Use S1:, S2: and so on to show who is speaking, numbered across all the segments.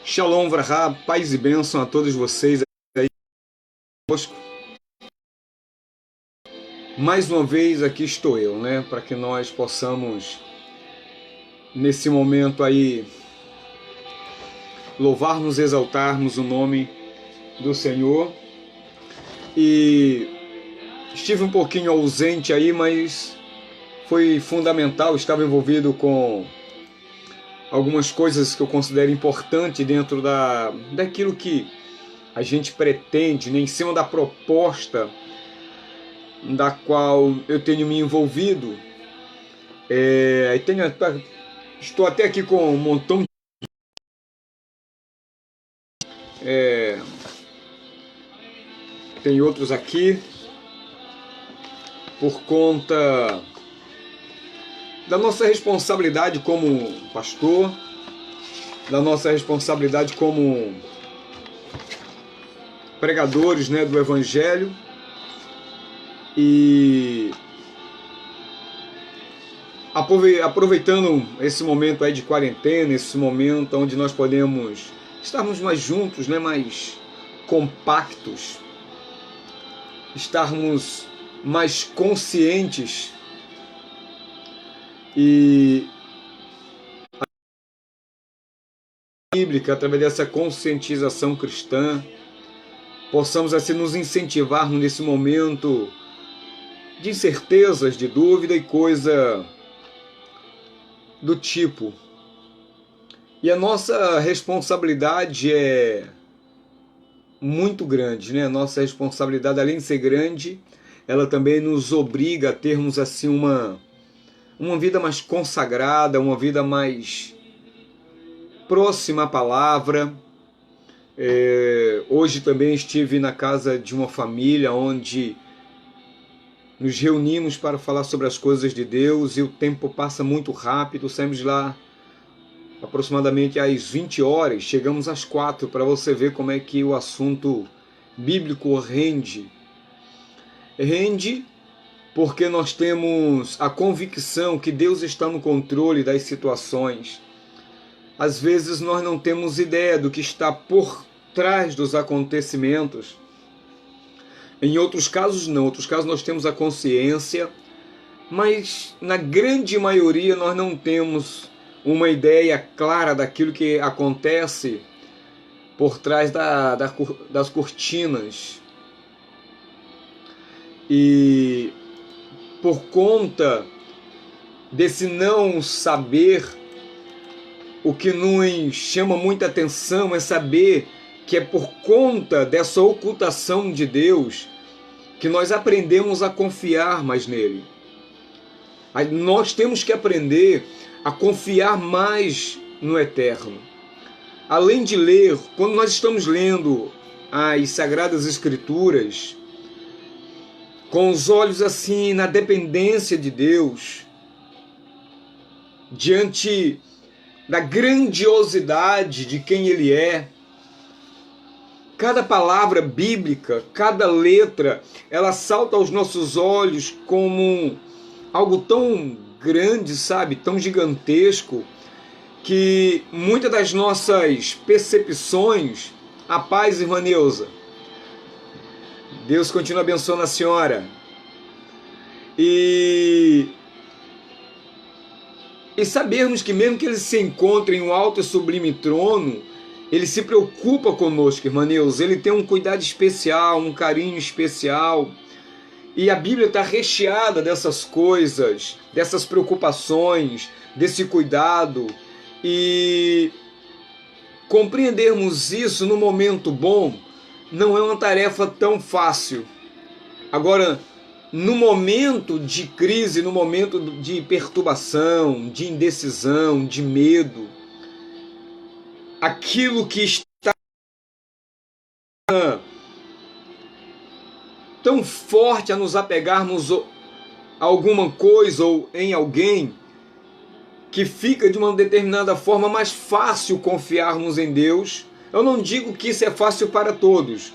S1: Shalom, Vrahá, paz e bênção a todos vocês aí conosco. Mais uma vez aqui estou eu, para que nós possamos, nesse momento aí, louvarmos, exaltarmos o nome do Senhor. E estive um pouquinho ausente aí, mas foi fundamental, estava envolvido com algumas coisas que eu considero importante dentro daquilo que a gente pretende, em cima da proposta da qual eu tenho me envolvido. Estou até aqui com um montão de... tem outros aqui, por conta da nossa responsabilidade como pastor, da nossa responsabilidade como pregadores, do Evangelho. E aproveitando esse momento aí de quarentena, esse momento onde nós podemos estarmos mais juntos, mais compactos, estarmos mais conscientes e a bíblica, através dessa conscientização cristã, possamos assim nos incentivar nesse momento de incertezas, de dúvida e coisa do tipo. E a nossa responsabilidade é muito grande, A nossa responsabilidade, além de ser grande, ela também nos obriga a termos assim uma vida mais consagrada, uma vida mais próxima à palavra. Hoje também estive na casa de uma família onde nos reunimos para falar sobre as coisas de Deus e o tempo passa muito rápido. Saímos de lá aproximadamente às 20 horas, chegamos às 4, para você ver como é que o assunto bíblico rende. Rende porque nós temos a convicção que Deus está no controle das situações. Às vezes nós não temos ideia do que está por trás dos acontecimentos. Em outros casos não, em outros casos nós temos a consciência, mas na grande maioria nós não temos uma ideia clara daquilo que acontece por trás das cortinas. E por conta desse não saber, o que nos chama muita atenção é saber que é por conta dessa ocultação de Deus que nós aprendemos a confiar mais nele. Nós temos que aprender a confiar mais no Eterno. Além de ler, quando nós estamos lendo as Sagradas Escrituras, com os olhos assim na dependência de Deus, diante da grandiosidade de quem Ele é, cada palavra bíblica, cada letra, ela salta aos nossos olhos como algo tão grande, tão gigantesco, que muitas das nossas percepções... A paz, irmã Neuza. Deus continua abençoando a senhora. E sabermos que mesmo que Ele se encontre em um alto e sublime trono, Ele se preocupa conosco, irmã Neuza. Ele tem um cuidado especial, um carinho especial. E a Bíblia está recheada dessas coisas, dessas preocupações, desse cuidado. E compreendermos isso no momento bom não é uma tarefa tão fácil. Agora, no momento de crise, no momento de perturbação, de indecisão, de medo, aquilo que está tão forte a nos apegarmos a alguma coisa ou em alguém, que fica de uma determinada forma mais fácil confiarmos em Deus. Eu não digo que isso é fácil para todos,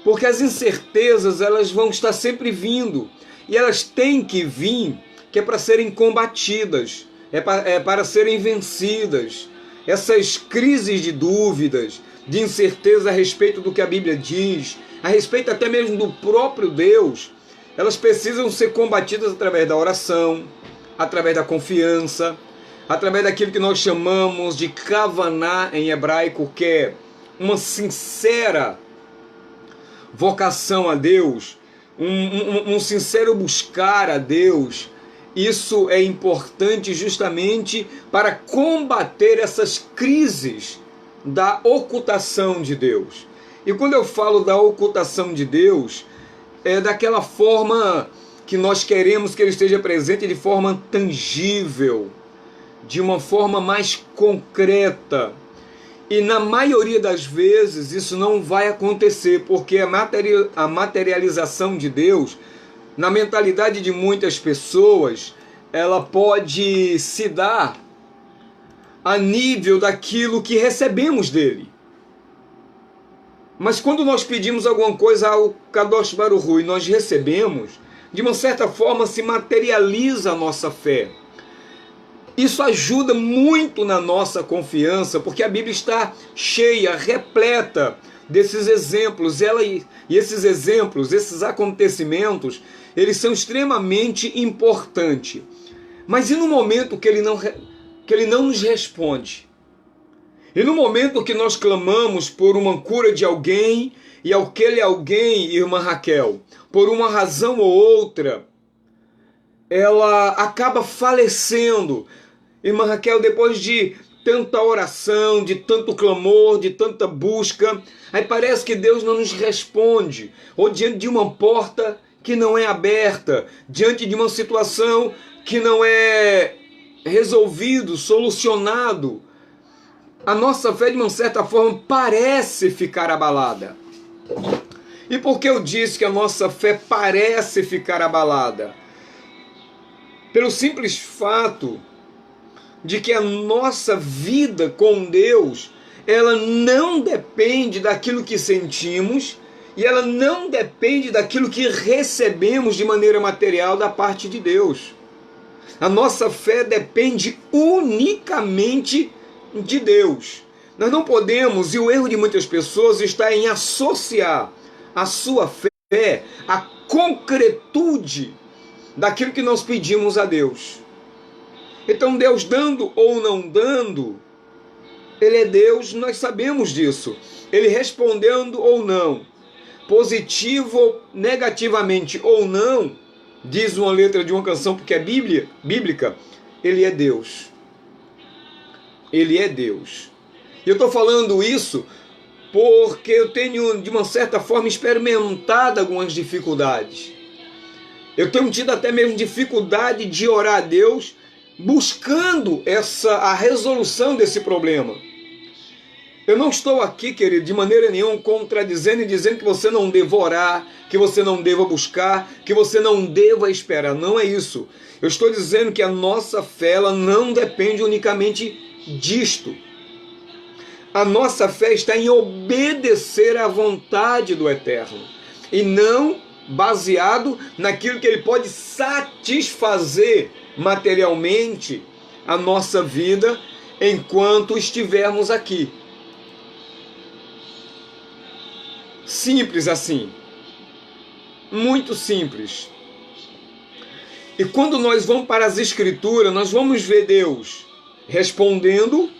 S1: porque as incertezas elas vão estar sempre vindo, e elas têm que vir, que é para serem combatidas, é para serem vencidas. essas crises de dúvidas, de incerteza a respeito do que a Bíblia diz, a respeito até mesmo do próprio Deus, elas precisam ser combatidas através da oração, através da confiança, através daquilo que nós chamamos de kavaná em hebraico, que é uma sincera vocação a Deus, um sincero buscar a Deus. Isso é importante justamente para combater essas crises da ocultação de Deus. E quando eu falo da ocultação de Deus, é daquela forma que nós queremos que Ele esteja presente de forma tangível, de uma forma mais concreta. E na maioria das vezes isso não vai acontecer, porque a materialização de Deus, na mentalidade de muitas pessoas, ela pode se dar a nível daquilo que recebemos dele. Mas quando nós pedimos alguma coisa ao Kadosh Baruch Hu e nós recebemos, de uma certa forma se materializa a nossa fé. Isso ajuda muito na nossa confiança, porque a Bíblia está cheia, repleta desses exemplos. E esses exemplos, esses acontecimentos, eles são extremamente importantes. Mas e no momento que ele não nos responde? E no momento que nós clamamos por uma cura de alguém, e aquele alguém, irmã Raquel, por uma razão ou outra, ela acaba falecendo. Irmã Raquel, depois de tanta oração, de tanto clamor, de tanta busca, aí parece que Deus não nos responde, ou diante de uma porta que não é aberta, diante de uma situação que não é resolvido, solucionado, a nossa fé, de uma certa forma, parece ficar abalada. E por que eu disse que a nossa fé parece ficar abalada? Pelo simples fato de que a nossa vida com Deus, ela não depende daquilo que sentimos e ela não depende daquilo que recebemos de maneira material da parte de Deus. A nossa fé depende unicamente de Deus. Nós não podemos, e o erro de muitas pessoas está em associar a sua fé à concretude daquilo que nós pedimos a Deus. Então Deus dando ou não dando, Ele é Deus, nós sabemos disso. Ele respondendo ou não, positivo, negativamente ou não, diz uma letra de uma canção porque é bíblica, Ele é Deus. Ele é Deus. E eu estou falando isso porque eu tenho, de uma certa forma, experimentado algumas dificuldades. Eu tenho tido até mesmo dificuldade de orar a Deus, buscando a resolução desse problema. Eu não estou aqui, querido, de maneira nenhuma contradizendo e dizendo que você não deva orar, que você não deva buscar, que você não deva esperar. Não é isso. Eu estou dizendo que a nossa fé ela não depende unicamente disto. A nossa fé está em obedecer à vontade do Eterno e não baseado naquilo que Ele pode satisfazer materialmente a nossa vida enquanto estivermos aqui. Simples assim. Muito simples. E quando nós vamos para as Escrituras, nós vamos ver Deus respondendo,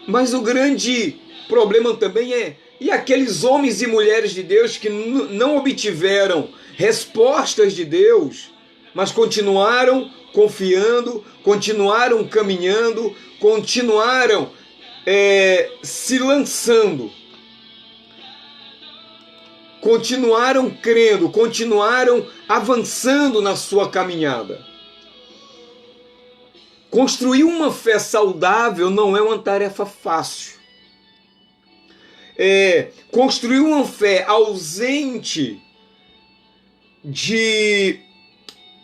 S1: mas o grande problema também é, e aqueles homens e mulheres de Deus que não obtiveram respostas de Deus, mas continuaram confiando, continuaram caminhando, continuaram se lançando, continuaram crendo, continuaram avançando na sua caminhada. Construir uma fé saudável não é uma tarefa fácil. Construir uma fé ausente de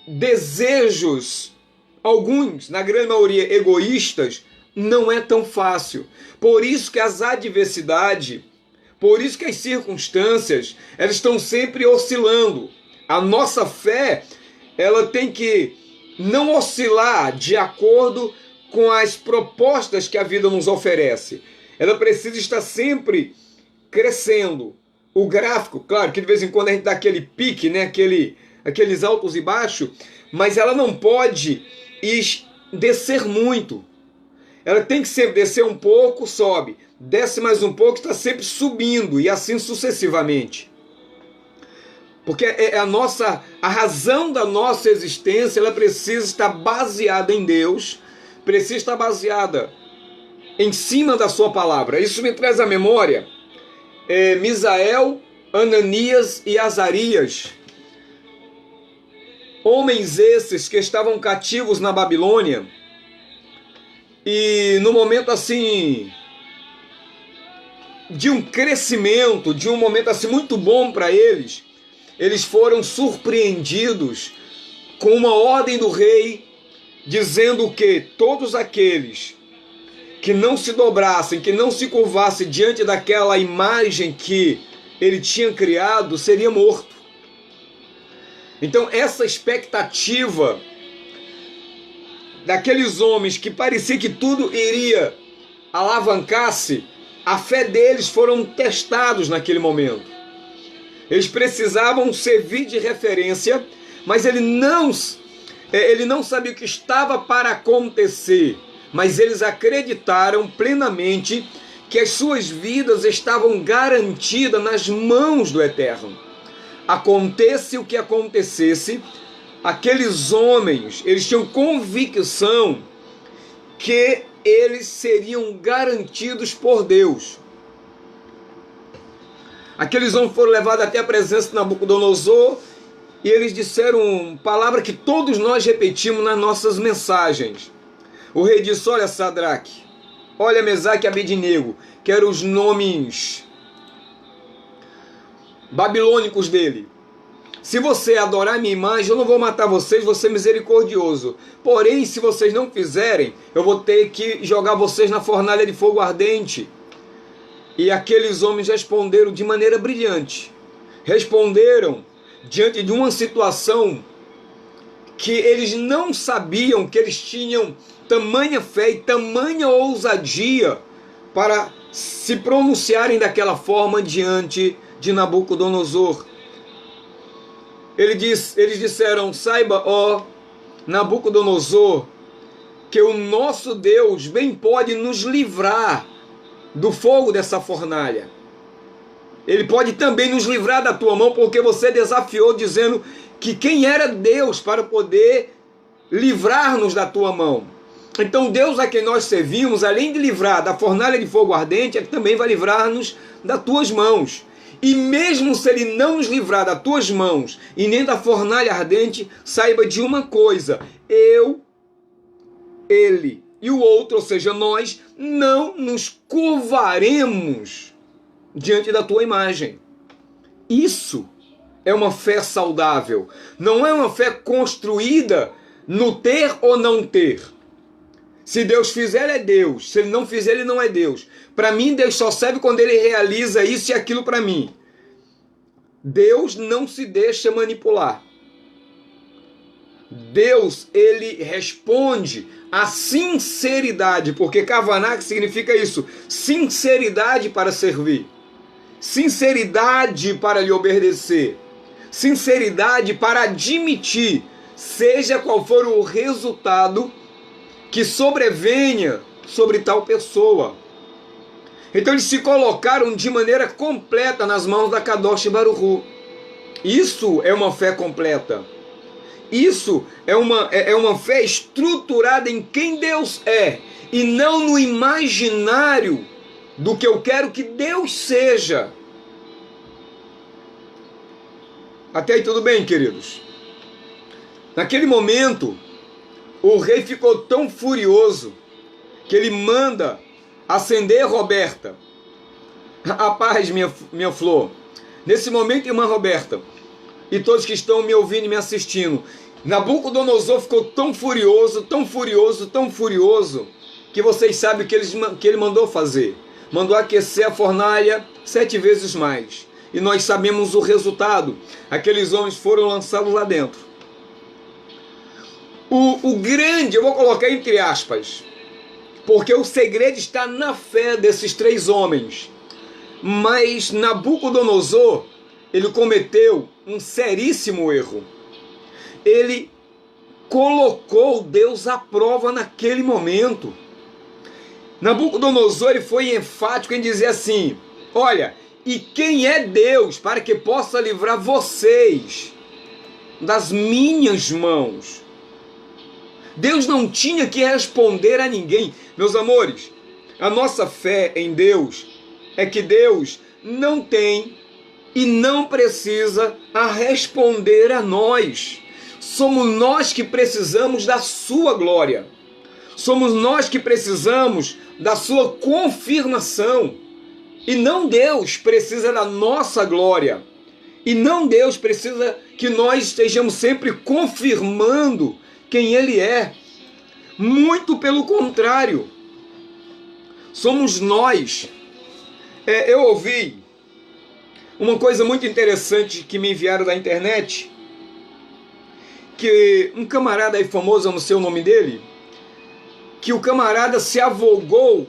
S1: desejos, alguns, na grande maioria, egoístas, não é tão fácil. Por isso que as adversidades, por isso que as circunstâncias, elas estão sempre oscilando. A nossa fé, ela tem que não oscilar de acordo com as propostas que a vida nos oferece. Ela precisa estar sempre crescendo. O gráfico, claro que de vez em quando a gente dá aquele pique, né? Aqueles altos e baixos, mas ela não pode descer muito. Ela tem que sempre descer um pouco, sobe. Desce mais um pouco, está sempre subindo, e assim sucessivamente. Porque a razão da nossa existência, ela precisa estar baseada em Deus, precisa estar baseada em cima da sua palavra. Isso me traz à memória Misael, Ananias e Azarias, homens esses que estavam cativos na Babilônia, e no momento assim de um crescimento, de um momento assim muito bom para eles, eles foram surpreendidos com uma ordem do rei dizendo que todos aqueles que não se dobrassem, que não se curvassem diante daquela imagem que ele tinha criado, seria morto. Então essa expectativa daqueles homens que parecia que tudo iria alavancar-se, a fé deles foram testados naquele momento. Eles precisavam servir de referência, mas ele não sabia o que estava para acontecer, mas eles acreditaram plenamente que as suas vidas estavam garantidas nas mãos do Eterno. Acontece o que acontecesse, aqueles homens, eles tinham convicção que eles seriam garantidos por Deus. Aqueles homens foram levados até a presença de Nabucodonosor e eles disseram palavra que todos nós repetimos nas nossas mensagens. O rei disse: olha, Sadraque, olha, Mesaque e Abednego, que eram os nomes babilônicos dele. Se você adorar minha imagem, eu não vou matar vocês, vou ser misericordioso. Porém, se vocês não fizerem, eu vou ter que jogar vocês na fornalha de fogo ardente. E aqueles homens responderam de maneira brilhante. Responderam diante de uma situação que eles não sabiam que eles tinham tamanha fé e tamanha ousadia para se pronunciarem daquela forma diante de Nabucodonosor. Eles disseram: saiba, ó Nabucodonosor, que o nosso Deus bem pode nos livrar do fogo dessa fornalha. Ele pode também nos livrar da tua mão, porque você desafiou dizendo que quem era Deus para poder livrar-nos da tua mão. Então Deus a quem nós servimos, além de livrar da fornalha de fogo ardente, é que também vai livrar-nos das tuas mãos. E mesmo se ele não nos livrar das tuas mãos e nem da fornalha ardente, saiba de uma coisa: ele e o outro, ou seja, nós, não nos curvaremos diante da tua imagem. Isso é uma fé saudável. Não é uma fé construída no ter ou não ter. Se Deus fizer, é Deus. Se Ele não fizer, Ele não é Deus. Para mim, Deus só serve quando Ele realiza isso e aquilo para mim. Deus não se deixa manipular. Deus, Ele responde a sinceridade, porque Kavanak significa isso, sinceridade para servir, sinceridade para lhe obedecer, sinceridade para admitir, seja qual for o resultado que sobrevenha sobre tal pessoa. Então eles se colocaram de maneira completa nas mãos da Kadosh Baruch. Isso é uma fé completa. Isso é uma fé estruturada em quem Deus é e não no imaginário do que eu quero que Deus seja. Até aí tudo bem, queridos? Naquele momento, o rei ficou tão furioso que ele manda acender Roberta. A paz, minha flor. Nesse momento, irmã Roberta, e todos que estão me ouvindo e me assistindo, Nabucodonosor ficou tão furioso, tão furioso, tão furioso, que vocês sabem o que ele mandou fazer. Mandou aquecer a fornalha 7 vezes mais. E nós sabemos o resultado. Aqueles homens foram lançados lá dentro. O grande, eu vou colocar entre aspas, porque o segredo está na fé desses três homens. Mas Nabucodonosor, ele cometeu um seríssimo erro. Ele colocou Deus à prova naquele momento. Nabucodonosor, ele foi enfático em dizer assim: olha, e quem é Deus para que possa livrar vocês das minhas mãos? Deus não tinha que responder a ninguém. Meus amores, a nossa fé em Deus é que Deus não tem e não precisa a responder a nós. Somos nós que precisamos da sua glória. Somos nós que precisamos da sua confirmação. E não Deus precisa da nossa glória. E não Deus precisa que nós estejamos sempre confirmando quem Ele é. Muito pelo contrário. Somos nós. Eu ouvi uma coisa muito interessante que me enviaram da internet, que um camarada aí famoso, eu não sei o nome dele, que o camarada se avogou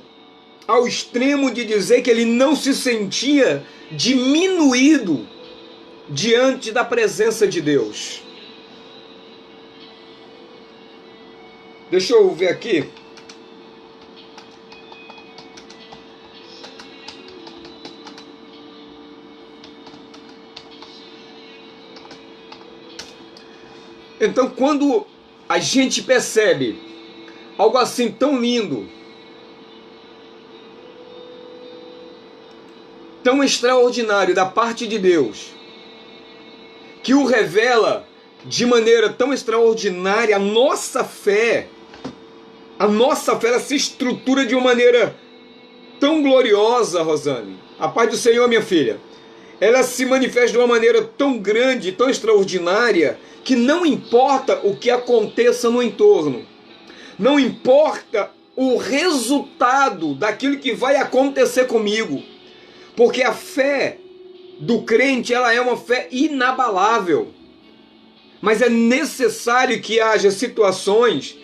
S1: ao extremo de dizer que ele não se sentia diminuído diante da presença de Deus. Deixa eu ver aqui. Então, quando a gente percebe algo assim tão lindo, tão extraordinário da parte de Deus, que o revela de maneira tão extraordinária, a nossa fé ela se estrutura de uma maneira tão gloriosa, Rosane. A paz do Senhor, minha filha. Ela se manifesta de uma maneira tão grande, tão extraordinária, que não importa o que aconteça no entorno, não importa o resultado daquilo que vai acontecer comigo, porque a fé do crente, ela é uma fé inabalável, mas é necessário que haja situações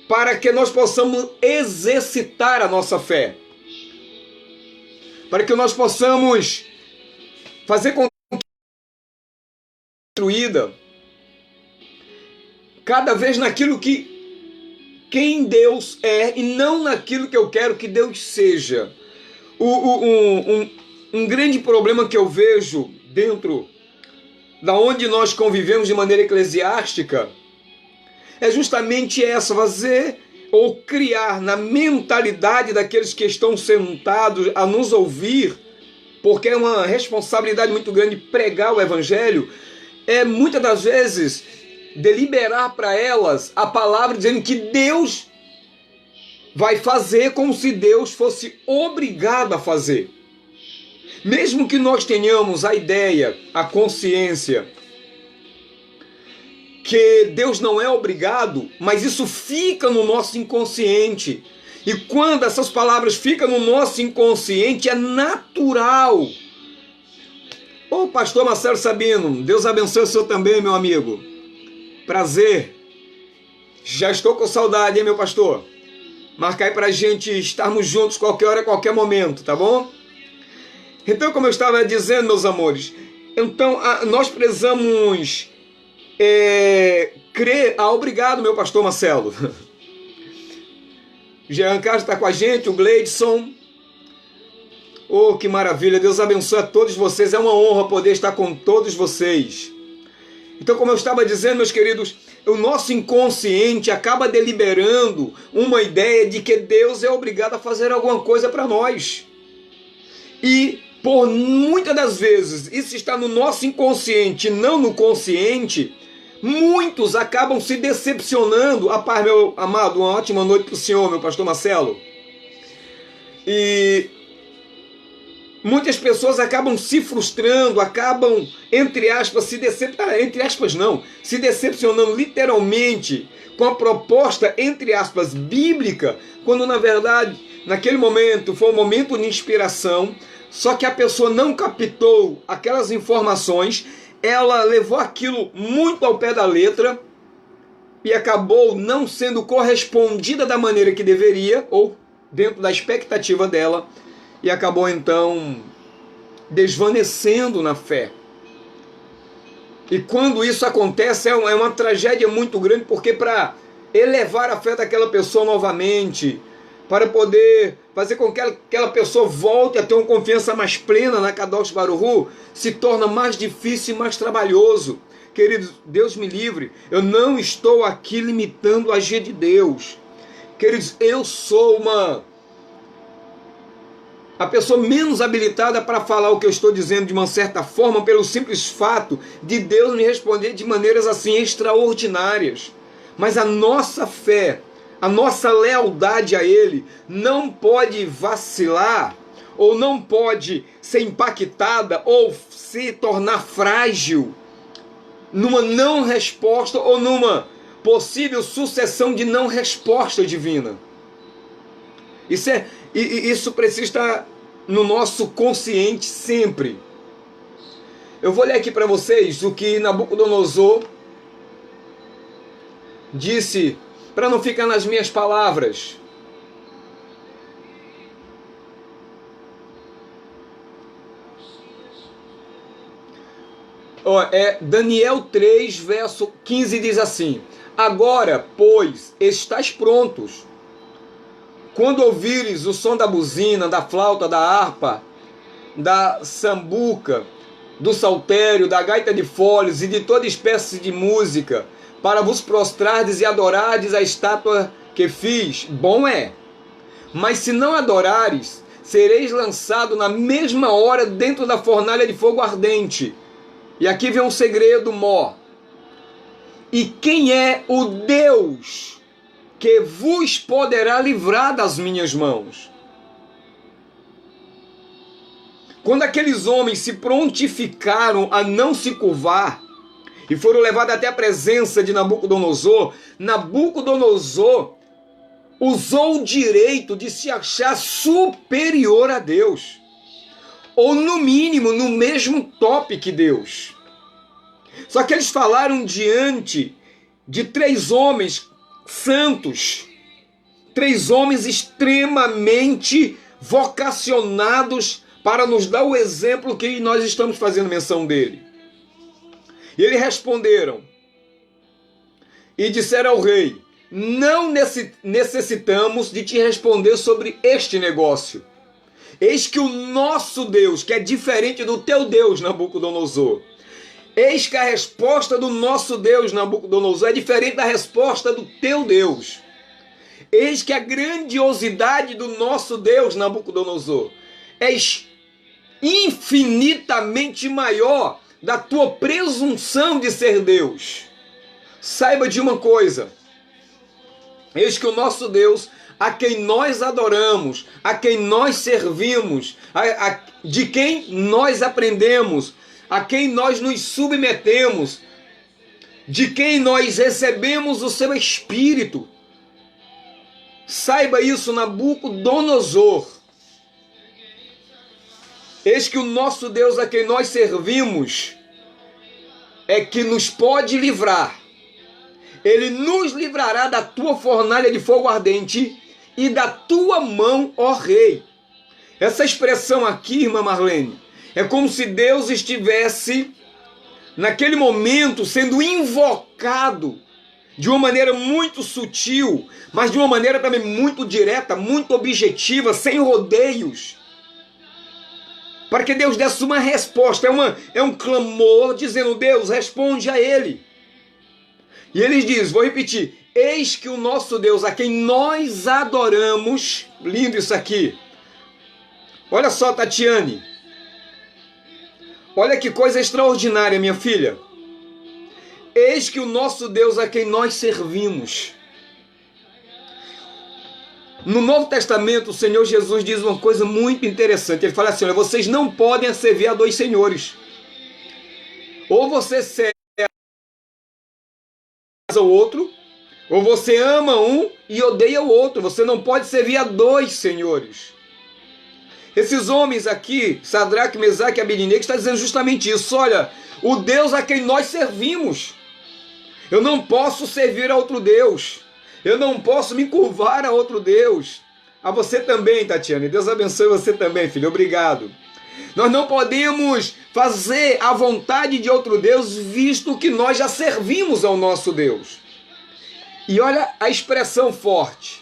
S1: para que nós possamos exercitar a nossa fé, para que nós possamos fazer com que construída cada vez naquilo que quem Deus é e não naquilo que eu quero que Deus seja. Um grande problema que eu vejo dentro da onde nós convivemos de maneira eclesiástica é justamente essa, fazer ou criar na mentalidade daqueles que estão sentados a nos ouvir, porque é uma responsabilidade muito grande pregar o Evangelho, muitas das vezes deliberar para elas a palavra dizendo que Deus vai fazer como se Deus fosse obrigado a fazer. Mesmo que nós tenhamos a ideia, a consciência, que Deus não é obrigado, mas isso fica no nosso inconsciente. E quando essas palavras ficam no nosso inconsciente, é natural. Ô pastor Marcelo Sabino, Deus abençoe o senhor também, meu amigo. Prazer. Já estou com saudade, hein, meu pastor? Marca aí pra gente estarmos juntos qualquer hora, qualquer momento, tá bom? Então, como eu estava dizendo, meus amores, então nós precisamos crer. Obrigado, meu pastor Marcelo. Jean Carlos está com a gente, o Gleidson. Oh, que maravilha, Deus abençoe a todos vocês, é uma honra poder estar com todos vocês. Então, como eu estava dizendo, meus queridos, o nosso inconsciente acaba deliberando uma ideia de que Deus é obrigado a fazer alguma coisa para nós. E, por muitas das vezes, isso está no nosso inconsciente, não no consciente, muitos acabam se decepcionando. A paz, meu amado, uma ótima noite para o senhor, meu pastor Marcelo. E muitas pessoas acabam se frustrando, acabam, entre aspas, se decepcionando literalmente com a proposta, entre aspas, bíblica, quando na verdade, naquele momento, foi um momento de inspiração, só que a pessoa não captou aquelas informações, ela levou aquilo muito ao pé da letra e acabou não sendo correspondida da maneira que deveria, ou dentro da expectativa dela, e acabou então desvanecendo na fé. E quando isso acontece é uma tragédia muito grande, porque para elevar a fé daquela pessoa novamente, para poder fazer com que aquela pessoa volte a ter uma confiança mais plena na Kadosh Baruch Hu, se torna mais difícil e mais trabalhoso. Queridos, Deus me livre, eu não estou aqui limitando o agir de Deus. Queridos, eu sou a pessoa menos habilitada para falar o que eu estou dizendo de uma certa forma, pelo simples fato de Deus me responder de maneiras assim extraordinárias. Mas a nossa fé, a nossa lealdade a Ele não pode vacilar, ou não pode ser impactada, ou se tornar frágil numa não resposta ou numa possível sucessão de não resposta divina. Isso precisa estar no nosso consciente sempre. Eu vou ler aqui para vocês o que Nabucodonosor disse, para não ficar nas minhas palavras. Daniel 3, verso 15 diz assim: agora, pois, estáis prontos. Quando ouvires o som da buzina, da flauta, da harpa, da sambuca, do saltério, da gaita de foles e de toda espécie de música, para vos prostrardes e adorardes a estátua que fiz, bom é. Mas se não adorares, sereis lançado na mesma hora dentro da fornalha de fogo ardente. E aqui vem um segredo mó. E quem é o Deus que vos poderá livrar das minhas mãos? Quando aqueles homens se prontificaram a não se curvar e foram levados até a presença de Nabucodonosor, Nabucodonosor usou o direito de se achar superior a Deus, ou no mínimo no mesmo top que Deus. Só que eles falaram diante de 3 homens santos, 3 homens extremamente vocacionados para nos dar o exemplo que nós estamos fazendo menção dele. E eles responderam e disseram ao rei: não necessitamos de te responder sobre este negócio. Eis que o nosso Deus, que é diferente do teu Deus, Nabucodonosor, eis que a resposta do nosso Deus, Nabucodonosor, é diferente da resposta do teu Deus. Eis que a grandiosidade do nosso Deus, Nabucodonosor, é infinitamente maior da tua presunção de ser Deus. Saiba de uma coisa: eis que o nosso Deus, a quem nós adoramos, a quem nós servimos, de quem nós aprendemos, a quem nós nos submetemos, de quem nós recebemos o seu Espírito. Saiba isso, Nabucodonosor. Eis que o nosso Deus, a quem nós servimos, é que nos pode livrar. Ele nos livrará da tua fornalha de fogo ardente e da tua mão, ó rei. Essa expressão aqui, irmã Marlene, é como se Deus estivesse, naquele momento, sendo invocado de uma maneira muito sutil, mas de uma maneira também muito direta, muito objetiva, sem rodeios, para que Deus desse uma resposta. É um clamor dizendo: Deus, responde a ele. E ele diz, vou repetir: eis que o nosso Deus, a quem nós adoramos. Lindo isso aqui. Olha só, Tatiane. Olha que coisa extraordinária, minha filha. Eis que o nosso Deus, a quem nós servimos. No Novo Testamento, o Senhor Jesus diz uma coisa muito interessante. Ele fala assim: olha, vocês não podem servir a 2 senhores. Ou você serve ao outro, ou você ama um e odeia o outro. Você não pode servir a 2 senhores. Esses homens aqui, Sadraque, Mesaque e Abednego, está dizendo justamente isso. Olha, o Deus a quem nós servimos Eu não posso servir a outro Deus. Eu não posso me curvar a outro Deus. A você também, Tatiane. Deus abençoe você também, filho. Obrigado. Nós não podemos fazer a vontade de outro Deus, visto que nós já servimos ao nosso Deus. E olha a expressão forte.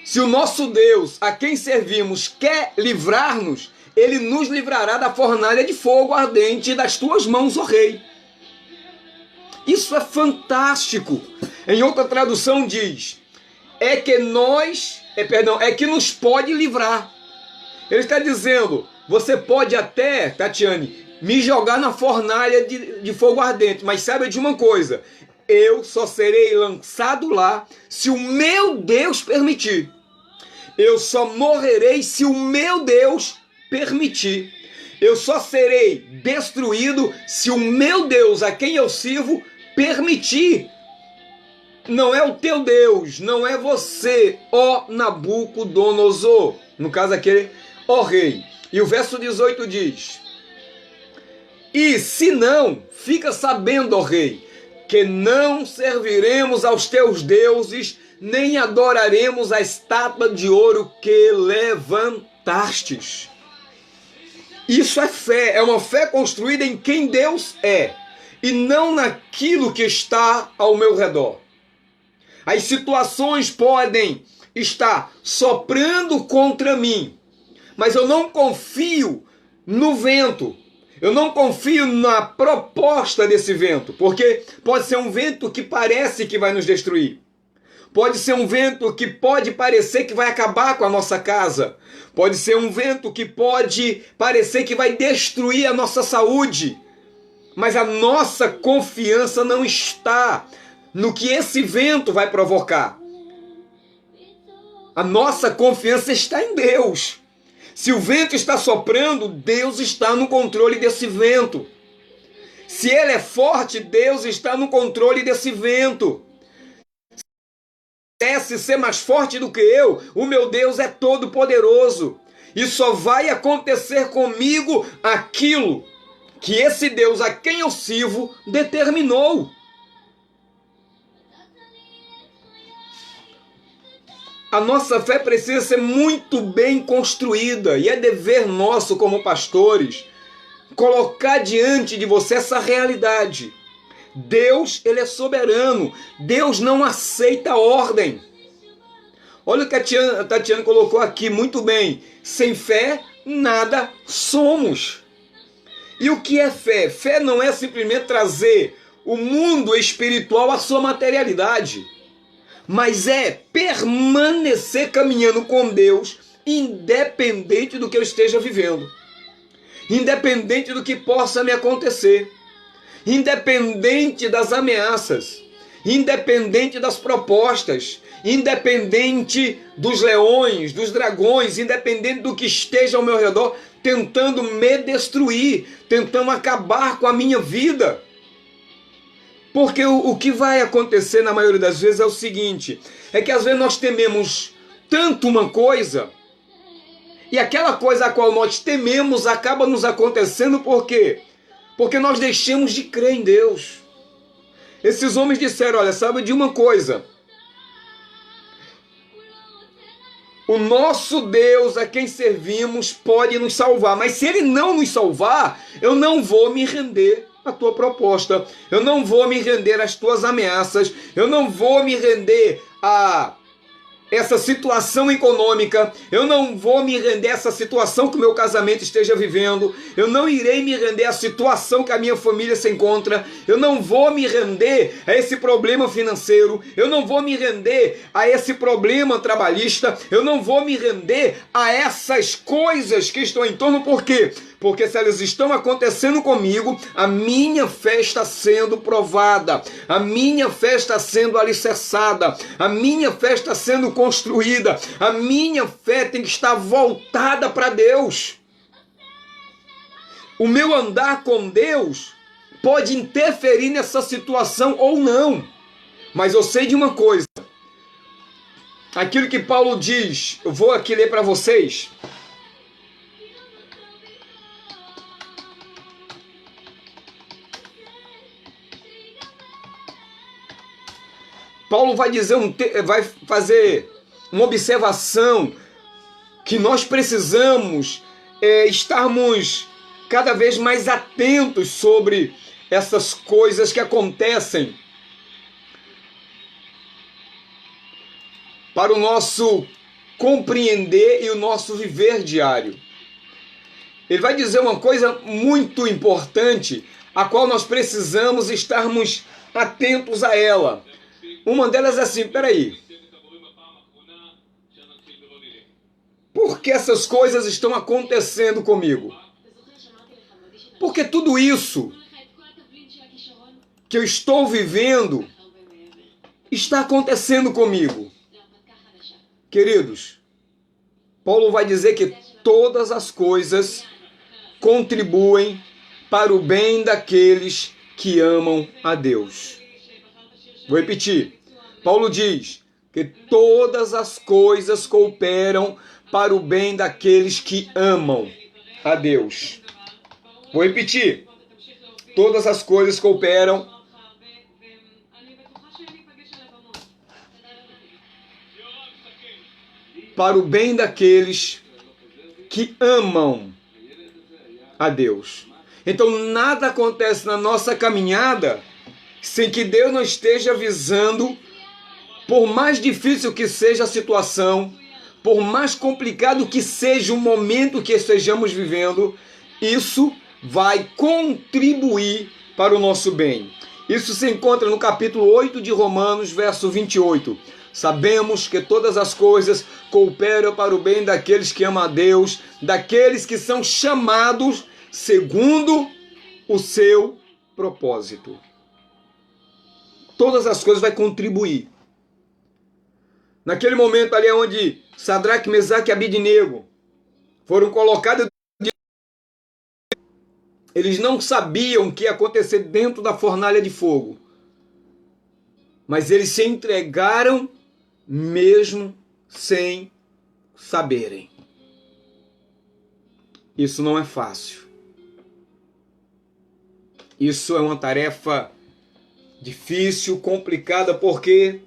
S1: Se o nosso Deus, a quem servimos, quer livrar-nos, ele nos livrará da fornalha de fogo ardente das tuas mãos, ó Rei. Isso é fantástico. Em outra tradução diz, é que nos pode livrar. Ele está dizendo, você pode até, Tatiane, me jogar na fornalha de fogo ardente, mas saiba de uma coisa, eu só serei lançado lá se o meu Deus permitir. Eu só morrerei se o meu Deus permitir. Eu só serei destruído se o meu Deus, a quem eu sirvo, permitir. Não é o teu Deus, não é você, ó Nabucodonosor. No caso aquele, ó Rei. E o verso 18 diz, e se não, fica sabendo, ó Rei, que não serviremos aos teus deuses, nem adoraremos a estátua de ouro que levantastes. Isso é fé, é uma fé construída em quem Deus é, e não naquilo que está ao meu redor. As situações podem estar soprando contra mim, mas eu não confio no vento. Eu não confio na proposta desse vento, porque pode ser um vento que parece que vai nos destruir. Pode ser um vento que pode parecer que vai acabar com a nossa casa. Pode ser um vento que pode parecer que vai destruir a nossa saúde. Mas a nossa confiança não está no que esse vento vai provocar. A nossa confiança está em Deus. Se o vento está soprando, Deus está no controle desse vento. Se ele é forte, Deus está no controle desse vento. Se ser mais forte do que eu, o meu Deus é todo poderoso. E só vai acontecer comigo aquilo que esse Deus a quem eu sirvo determinou. A nossa fé precisa ser muito bem construída e é dever nosso como pastores colocar diante de você essa realidade. Deus, ele é soberano. Deus não aceita ordem. Olha o que a Tatiana colocou aqui muito bem. Sem fé, nada somos. E o que é fé? Fé não é simplesmente trazer o mundo espiritual à sua materialidade, mas é permanecer caminhando com Deus, independente do que eu esteja vivendo, independente do que possa me acontecer, independente das ameaças, independente das propostas, independente dos leões, dos dragões, independente do que esteja ao meu redor, tentando me destruir, tentando acabar com a minha vida. Porque o que vai acontecer na maioria das vezes é o seguinte, é que às vezes nós tememos tanto uma coisa, e aquela coisa a qual nós tememos acaba nos acontecendo por quê? Porque nós deixamos de crer em Deus. Esses homens disseram, olha, sabe de uma coisa, o nosso Deus a quem servimos pode nos salvar, mas se ele não nos salvar, eu não vou me render à tua proposta, eu não vou me render às tuas ameaças, eu não vou me render a essa situação econômica, eu não vou me render a essa situação que o meu casamento esteja vivendo, eu não irei me render à situação que a minha família se encontra, eu não vou me render a esse problema financeiro, eu não vou me render a esse problema trabalhista, eu não vou me render a essas coisas que estão em torno, por quê? Porque se elas estão acontecendo comigo, a minha fé está sendo provada, a minha fé está sendo alicerçada, a minha fé está sendo construída, a minha fé tem que estar voltada para Deus. O meu andar com Deus pode interferir nessa situação ou não, mas eu sei de uma coisa, aquilo que Paulo diz, eu vou aqui ler para vocês. Paulo vai vai fazer uma observação que nós precisamos estarmos cada vez mais atentos sobre essas coisas que acontecem para o nosso compreender e o nosso viver diário. Ele vai dizer uma coisa muito importante, a qual nós precisamos estarmos atentos a ela. Uma delas é assim, peraí, por que essas coisas estão acontecendo comigo? Porque tudo isso que eu estou vivendo está acontecendo comigo. Queridos, Paulo vai dizer que todas as coisas contribuem para o bem daqueles que amam a Deus. Vou repetir. Paulo diz que todas as coisas cooperam para o bem daqueles que amam a Deus. Vou repetir. Todas as coisas cooperam para o bem daqueles que amam a Deus. Então nada acontece na nossa caminhada sem que Deus não esteja visando, por mais difícil que seja a situação, por mais complicado que seja o momento que estejamos vivendo, isso vai contribuir para o nosso bem. Isso se encontra no capítulo 8 de Romanos, verso 28. Sabemos que todas as coisas cooperam para o bem daqueles que amam a Deus, daqueles que são chamados segundo o seu propósito. Todas as coisas vão contribuir. Naquele momento ali onde Sadraque, Mesaque e Abidnego foram colocados, eles não sabiam o que ia acontecer dentro da fornalha de fogo. Mas eles se entregaram mesmo sem saberem. Isso não é fácil. Isso é uma tarefa difícil, complicada, porque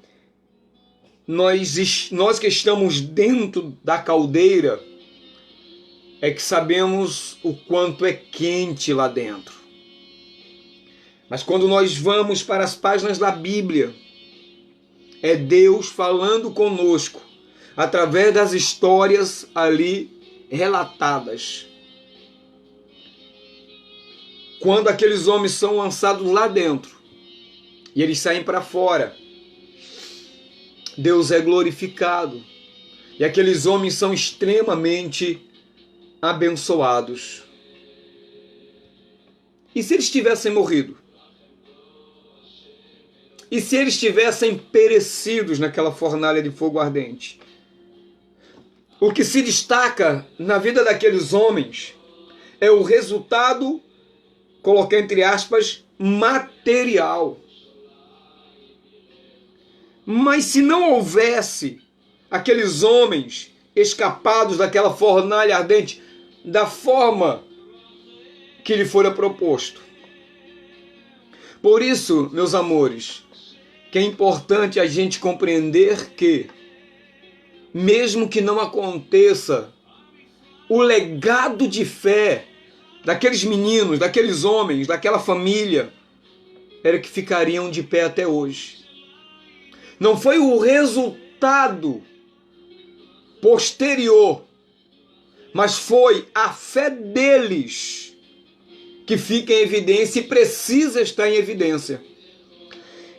S1: nós que estamos dentro da caldeira é que sabemos o quanto é quente lá dentro. Mas quando nós vamos para as páginas da Bíblia, é Deus falando conosco através das histórias ali relatadas. Quando aqueles homens são lançados lá dentro e eles saem para fora, Deus é glorificado e aqueles homens são extremamente abençoados. E se eles tivessem morrido? E se eles tivessem perecidos naquela fornalha de fogo ardente? O que se destaca na vida daqueles homens é o resultado, coloquei entre aspas, material. Mas se não houvesse aqueles homens escapados daquela fornalha ardente da forma que lhe fora proposto. Por isso, meus amores, que é importante a gente compreender que, mesmo que não aconteça, o legado de fé daqueles meninos, daqueles homens, daquela família, era que ficariam de pé até hoje. Não foi o resultado posterior, mas foi a fé deles que fica em evidência e precisa estar em evidência.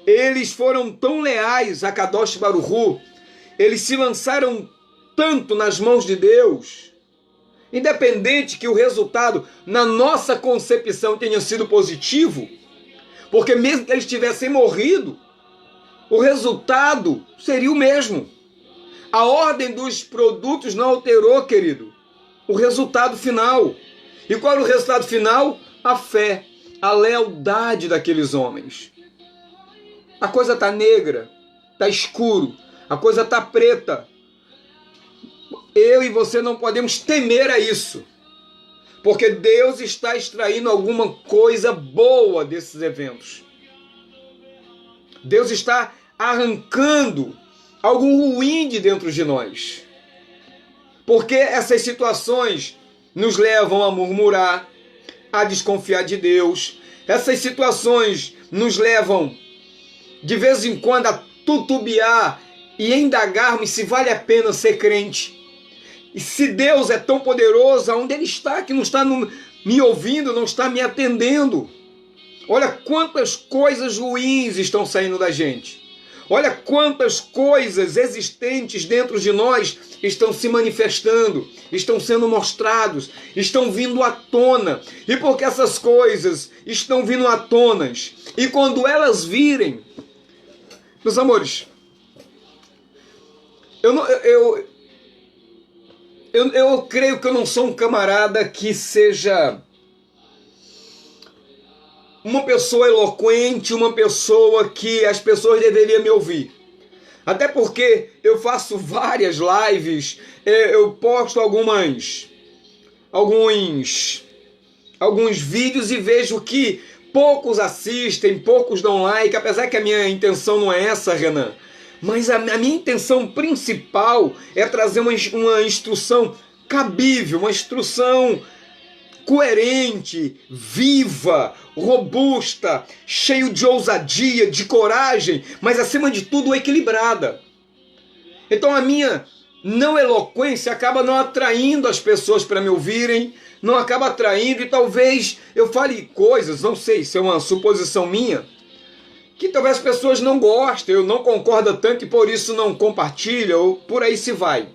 S1: Eles foram tão leais a Kadosh Baruch Hu, eles se lançaram tanto nas mãos de Deus, independente que o resultado, na nossa concepção, tenha sido positivo, porque mesmo que eles tivessem morrido, o resultado seria o mesmo. A ordem dos produtos não alterou, querido, o resultado final. E qual era o resultado final? A fé, a lealdade daqueles homens. A coisa está negra, está escuro, a coisa está preta. Eu e você não podemos temer a isso, porque Deus está extraindo alguma coisa boa desses eventos. Deus está arrancando algo ruim de dentro de nós. Porque essas situações nos levam a murmurar, a desconfiar de Deus. Essas situações nos levam, de vez em quando, a tutubiar e indagarmos se vale a pena ser crente. E se Deus é tão poderoso, aonde Ele está, que não está me ouvindo, não está me atendendo? Olha quantas coisas ruins estão saindo da gente. Olha quantas coisas existentes dentro de nós estão se manifestando, estão sendo mostrados, estão vindo à tona. E porque essas coisas estão vindo à tona, e quando elas virem, meus amores, eu creio que eu não sou um camarada que seja uma pessoa eloquente, uma pessoa que as pessoas deveriam me ouvir. Até porque eu faço várias lives, eu posto alguns vídeos e vejo que poucos assistem, poucos dão like, apesar que a minha intenção não é essa, Renan. Mas a minha intenção principal é trazer uma instrução cabível, uma instrução coerente, viva, robusta, cheio de ousadia, de coragem, mas acima de tudo equilibrada. Então a minha não eloquência acaba não atraindo as pessoas para me ouvirem, não acaba atraindo, e talvez eu fale coisas, não sei se é uma suposição minha, que talvez as pessoas não gostem, eu não concordo tanto e por isso não compartilham, ou por aí se vai.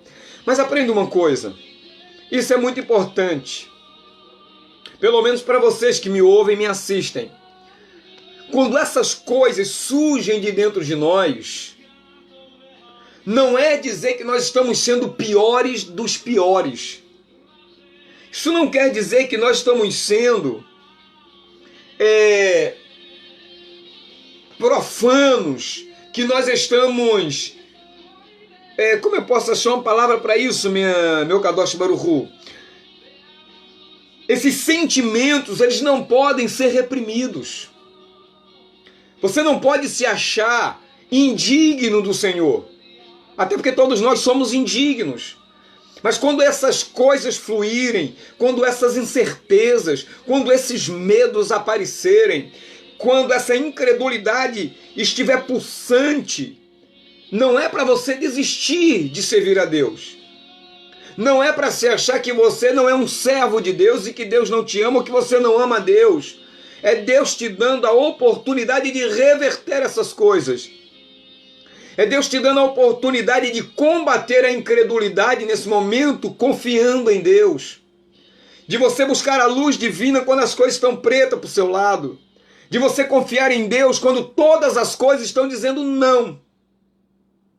S1: Mas aprenda uma coisa, isso é muito importante, pelo menos para vocês que me ouvem e me assistem. Quando essas coisas surgem de dentro de nós, não é dizer que nós estamos sendo piores dos piores. Isso não quer dizer que nós estamos sendo profanos, que nós estamos... como eu posso achar uma palavra para isso, meu Kadosh Baruch Hu? Esses sentimentos, eles não podem ser reprimidos. Você não pode se achar indigno do Senhor. Até porque todos nós somos indignos. Mas quando essas coisas fluírem, quando essas incertezas, quando esses medos aparecerem, quando essa incredulidade estiver pulsante, não é para você desistir de servir a Deus. Não é para se achar que você não é um servo de Deus e que Deus não te ama ou que você não ama a Deus. É Deus te dando a oportunidade de reverter essas coisas. É Deus te dando a oportunidade de combater a incredulidade nesse momento, confiando em Deus. De você buscar a luz divina quando as coisas estão pretas para o seu lado. De você confiar em Deus quando todas as coisas estão dizendo não.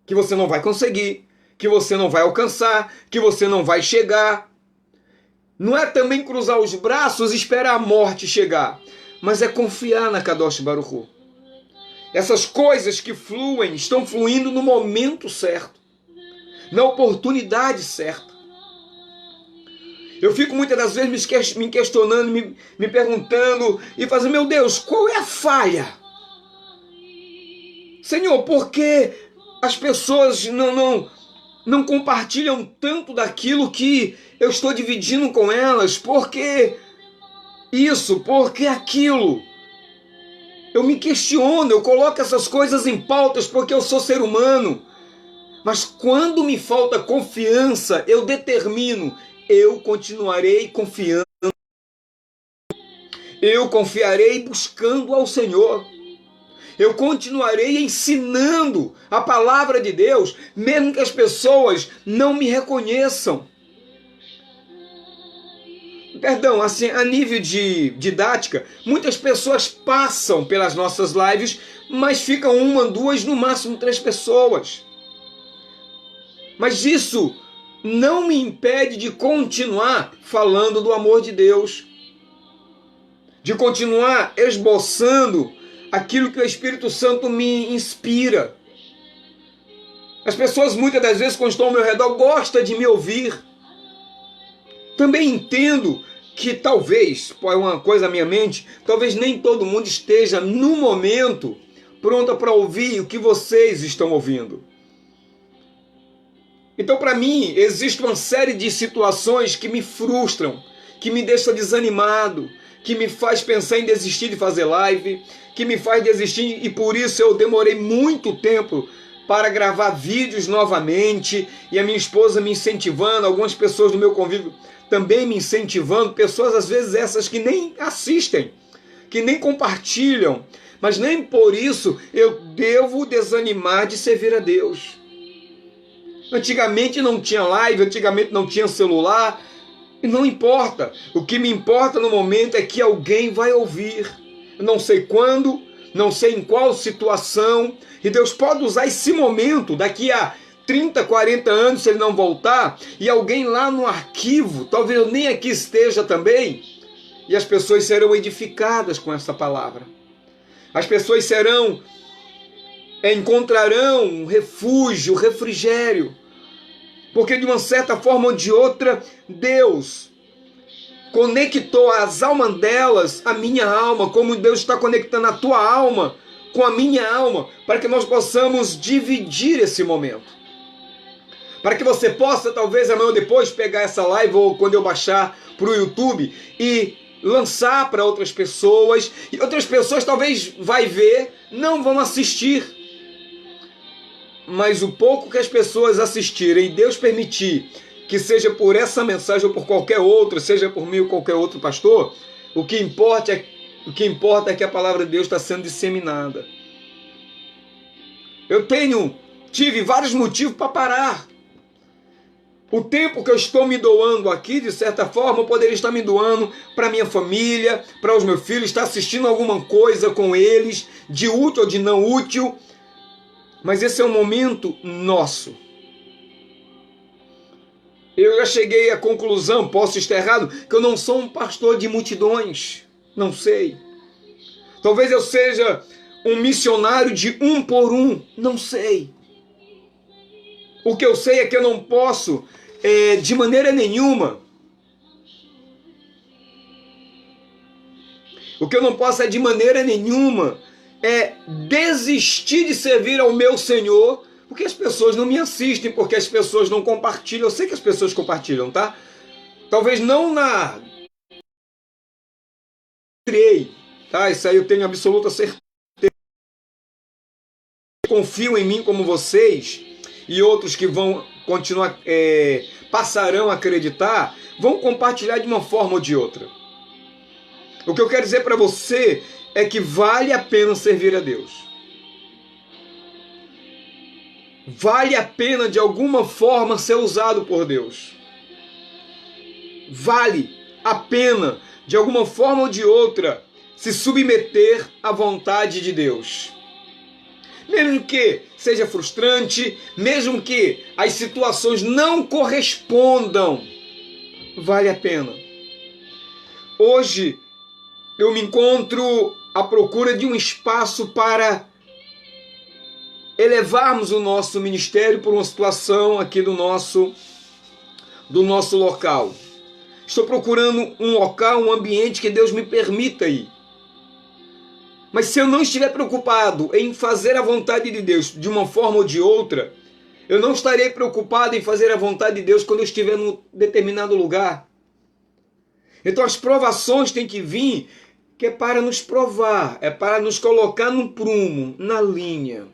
S1: Que você não vai conseguir, que você não vai alcançar, que você não vai chegar. Não é também cruzar os braços e esperar a morte chegar, mas é confiar na Kadosh Baruch Hu. Essas coisas que fluem, estão fluindo no momento certo, na oportunidade certa. Eu fico muitas das vezes me questionando, me perguntando e fazendo, meu Deus, qual é a falha? Senhor, por que as pessoas não compartilham tanto daquilo que eu estou dividindo com elas? Por que isso? Por que aquilo? Eu me questiono, eu coloco essas coisas em pautas porque eu sou ser humano. Mas quando me falta confiança, eu determino, eu continuarei confiando. Eu confiarei buscando ao Senhor. Eu continuarei ensinando a palavra de Deus, mesmo que as pessoas não me reconheçam. Perdão, assim, a nível de didática, muitas pessoas passam pelas nossas lives, mas ficam 1, 2, no máximo 3 pessoas. Mas isso não me impede de continuar falando do amor de Deus, de continuar esboçando aquilo que o Espírito Santo me inspira. As pessoas muitas das vezes, quando estão ao meu redor, gostam de me ouvir. Também entendo que talvez, é uma coisa na minha mente, talvez nem todo mundo esteja no momento pronta para ouvir o que vocês estão ouvindo. Então, para mim, existe uma série de situações que me frustram, que me deixam desanimado, que me faz pensar em desistir de fazer live, que me faz desistir, e por isso eu demorei muito tempo para gravar vídeos novamente, e a minha esposa me incentivando, algumas pessoas do meu convívio também me incentivando, pessoas às vezes essas que nem assistem, que nem compartilham, mas nem por isso eu devo desanimar de servir a Deus. Antigamente não tinha live, antigamente não tinha celular, e não importa. O que me importa no momento é que alguém vai ouvir. Eu não sei quando, não sei em qual situação, e Deus pode usar esse momento daqui a 30, 40 anos, se Ele não voltar, e alguém lá no arquivo, talvez eu nem aqui esteja também, e as pessoas serão edificadas com essa palavra. As pessoas encontrarão um refúgio, refrigério, porque de uma certa forma ou de outra, Deus conectou as almas delas à minha alma, como Deus está conectando a tua alma com a minha alma, para que nós possamos dividir esse momento. Para que você possa, talvez amanhã ou depois, pegar essa live, ou quando eu baixar para o YouTube, e lançar para outras pessoas, e outras pessoas talvez vai ver, não vão assistir. Mas o pouco que as pessoas assistirem, e Deus permitir que seja por essa mensagem ou por qualquer outra, seja por mim ou qualquer outro pastor, o que importa é que a palavra de Deus está sendo disseminada. Eu tive vários motivos para parar. O tempo que eu estou me doando aqui, de certa forma, eu poderia estar me doando para minha família, para os meus filhos, estar assistindo alguma coisa com eles, de útil ou de não útil. Mas esse é um momento nosso. Eu já cheguei à conclusão, posso estar errado, que eu não sou um pastor de multidões. Não sei. Talvez eu seja um missionário de um por um. Não sei. O que eu sei é que eu não posso, de maneira nenhuma. O que eu não posso de maneira nenhuma desistir de servir ao meu Senhor, porque as pessoas não me assistem, porque as pessoas não compartilham. Eu sei que as pessoas compartilham, tá? Talvez não na... Tá? Isso aí eu tenho absoluta certeza. Confio em mim como vocês, e outros que vão continuar, passarão a acreditar, vão compartilhar de uma forma ou de outra. O que eu quero dizer para você é que vale a pena servir a Deus. Vale a pena, de alguma forma, ser usado por Deus. Vale a pena, de alguma forma ou de outra, se submeter à vontade de Deus. Mesmo que seja frustrante, mesmo que as situações não correspondam, vale a pena. Hoje, eu me encontro à procura de um espaço para elevarmos o nosso ministério por uma situação aqui do nosso local. Estou procurando um local, um ambiente que Deus me permita ir. Mas se eu não estiver preocupado em fazer a vontade de Deus de uma forma ou de outra, eu não estarei preocupado em fazer a vontade de Deus quando eu estiver num determinado lugar. Então as provações têm que vir, que é para nos provar, é para nos colocar no prumo, na linha.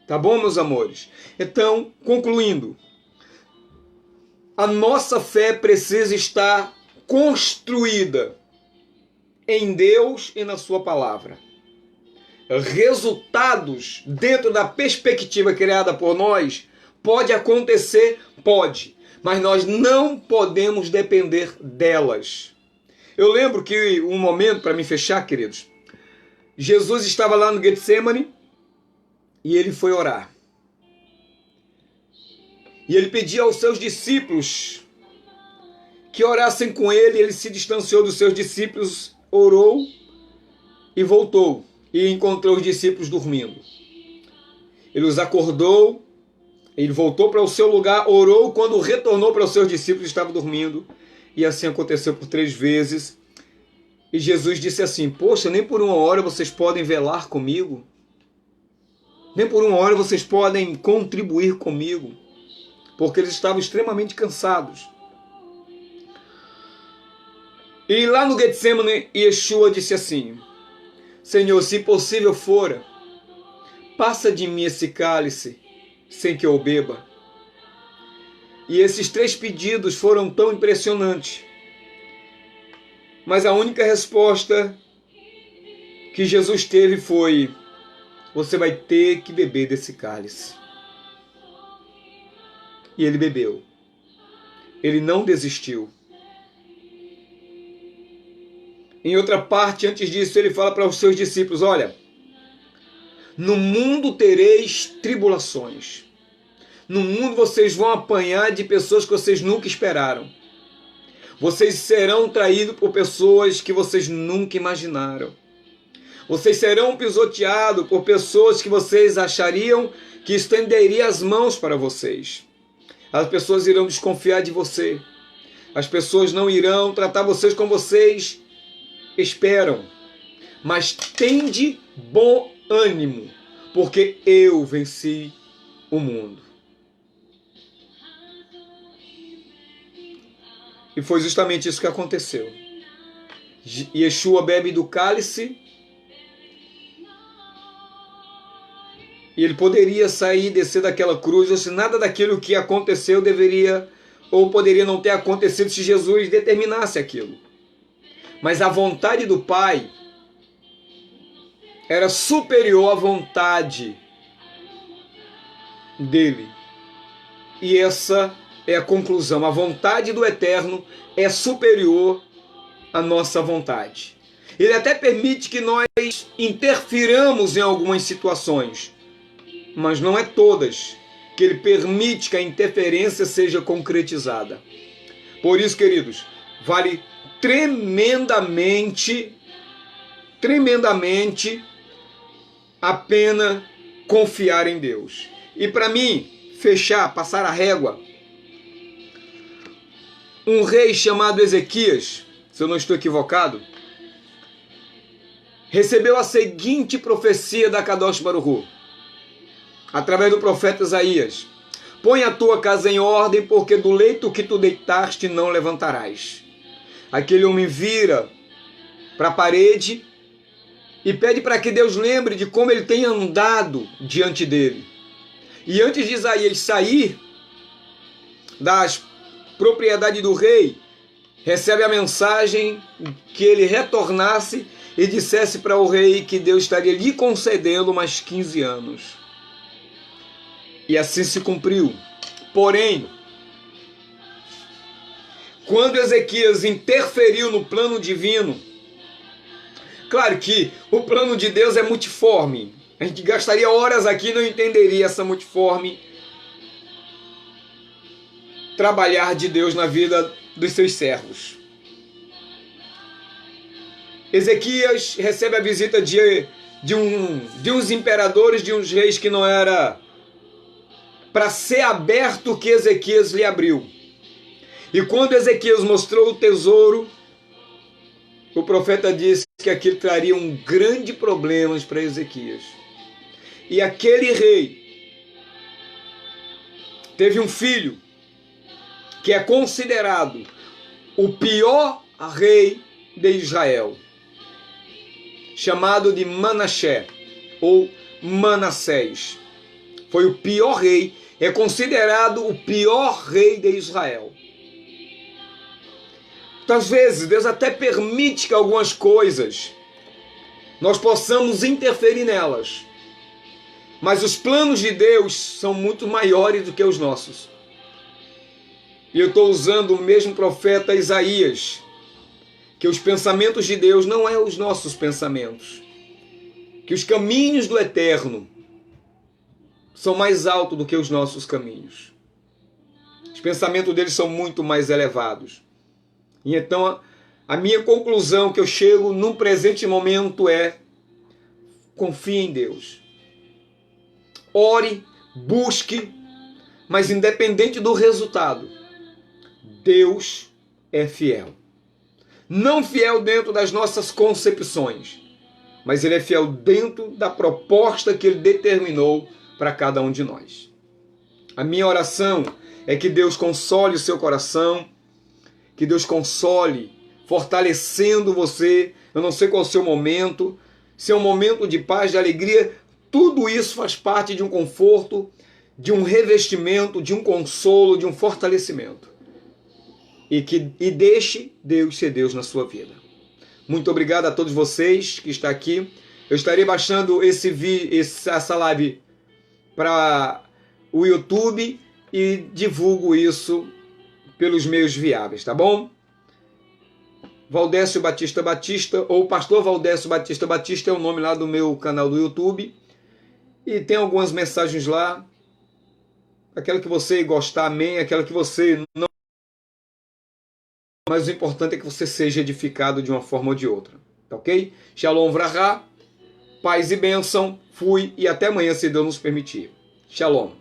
S1: Tá bom, meus amores? Então, concluindo, a nossa fé precisa estar construída em Deus e na sua palavra. Resultados dentro da perspectiva criada por nós pode acontecer, pode, mas nós não podemos depender delas. Eu lembro que um momento, para me fechar, queridos, Jesus estava lá no Getsemane e ele foi orar. E ele pediu aos seus discípulos que orassem com ele. Ele se distanciou dos seus discípulos, orou e voltou. E encontrou os discípulos dormindo. Ele os acordou, ele voltou para o seu lugar, orou. Quando retornou para os seus discípulos, estavam dormindo. E assim aconteceu por 3 vezes. E Jesus disse assim: poxa, nem por 1 hora vocês podem velar comigo? Nem por uma hora vocês podem contribuir comigo, porque eles estavam extremamente cansados. E lá no Getsemane, Yeshua disse assim: Senhor, se possível fora, passa de mim esse cálice, sem que eu o beba. E esses 3 pedidos foram tão impressionantes. Mas a única resposta que Jesus teve foi: você vai ter que beber desse cálice. E ele bebeu. Ele não desistiu. Em outra parte, antes disso, ele fala para os seus discípulos: olha, no mundo tereis tribulações. No mundo vocês vão apanhar de pessoas que vocês nunca esperaram. Vocês serão traídos por pessoas que vocês nunca imaginaram. Vocês serão pisoteados por pessoas que vocês achariam que estenderiam as mãos para vocês. As pessoas irão desconfiar de você. As pessoas não irão tratar vocês como vocês esperam. Mas tende bom ânimo, porque eu venci o mundo. E foi justamente isso que aconteceu. Yeshua bebe do cálice e ele poderia sair e descer daquela cruz, ou se nada daquilo que aconteceu deveria ou poderia não ter acontecido se Jesus determinasse aquilo. Mas a vontade do Pai era superior à vontade dele. E essa é a conclusão. A vontade do Eterno é superior à nossa vontade. Ele até permite que nós interfiramos em algumas situações, mas não é todas que ele permite que a interferência seja concretizada. Por isso, queridos, vale tremendamente a pena confiar em Deus. E para mim, fechar, passar a régua, um rei chamado Ezequias, se eu não estou equivocado, recebeu a seguinte profecia da Kadosh Baruch Hu, através do profeta Isaías: põe a tua casa em ordem, porque do leito que tu deitaste não levantarás. Aquele homem vira para a parede e pede para que Deus lembre de como ele tem andado diante dele. E antes de Isaías sair das propriedades do rei, recebe a mensagem que ele retornasse e dissesse para o rei que Deus estaria lhe concedendo mais 15 anos. E assim se cumpriu. Porém, quando Ezequias interferiu no plano divino, claro que o plano de Deus é multiforme. A gente gastaria horas aqui e não entenderia essa multiforme trabalhar de Deus na vida dos seus servos. Ezequias recebe a visita de uns imperadores, de uns reis que não era para ser aberto que Ezequias lhe abriu. E quando Ezequias mostrou o tesouro, o profeta disse que aquilo traria um grande problema para Ezequias. E aquele rei teve um filho que é considerado o pior rei de Israel, chamado de Manassés ou Manassés. Foi o pior rei, é considerado o pior rei de Israel. Às vezes, Deus até permite que algumas coisas nós possamos interferir nelas. Mas os planos de Deus são muito maiores do que os nossos. E eu estou usando o mesmo profeta Isaías, que os pensamentos de Deus não são os nossos pensamentos. Que os caminhos do Eterno são mais altos do que os nossos caminhos. Os pensamentos deles são muito mais elevados. E então, a minha conclusão que eu chego num presente momento é: confie em Deus. Ore, busque, mas independente do resultado, Deus é fiel. Não fiel dentro das nossas concepções, mas Ele é fiel dentro da proposta que Ele determinou para cada um de nós. A minha oração é que Deus console o seu coração, que Deus console, fortalecendo você. Eu não sei qual é o seu momento, se é um momento de paz, de alegria, tudo isso faz parte de um conforto, de um revestimento, de um consolo, de um fortalecimento. E deixe Deus ser Deus na sua vida. Muito obrigado a todos vocês que estão aqui. Eu estarei baixando essa live para o YouTube e divulgo isso pelos meios viáveis, tá bom? Valdécio Batista Batista, ou Pastor Valdécio Batista Batista é o nome lá do meu canal do YouTube. E tem algumas mensagens lá. Aquela que você gostar, amém. Aquela que você não. Mas o importante é que você seja edificado de uma forma ou de outra. Tá ok? Shalom Vrahá. Paz e bênção. Fui e até amanhã, se Deus nos permitir. Shalom.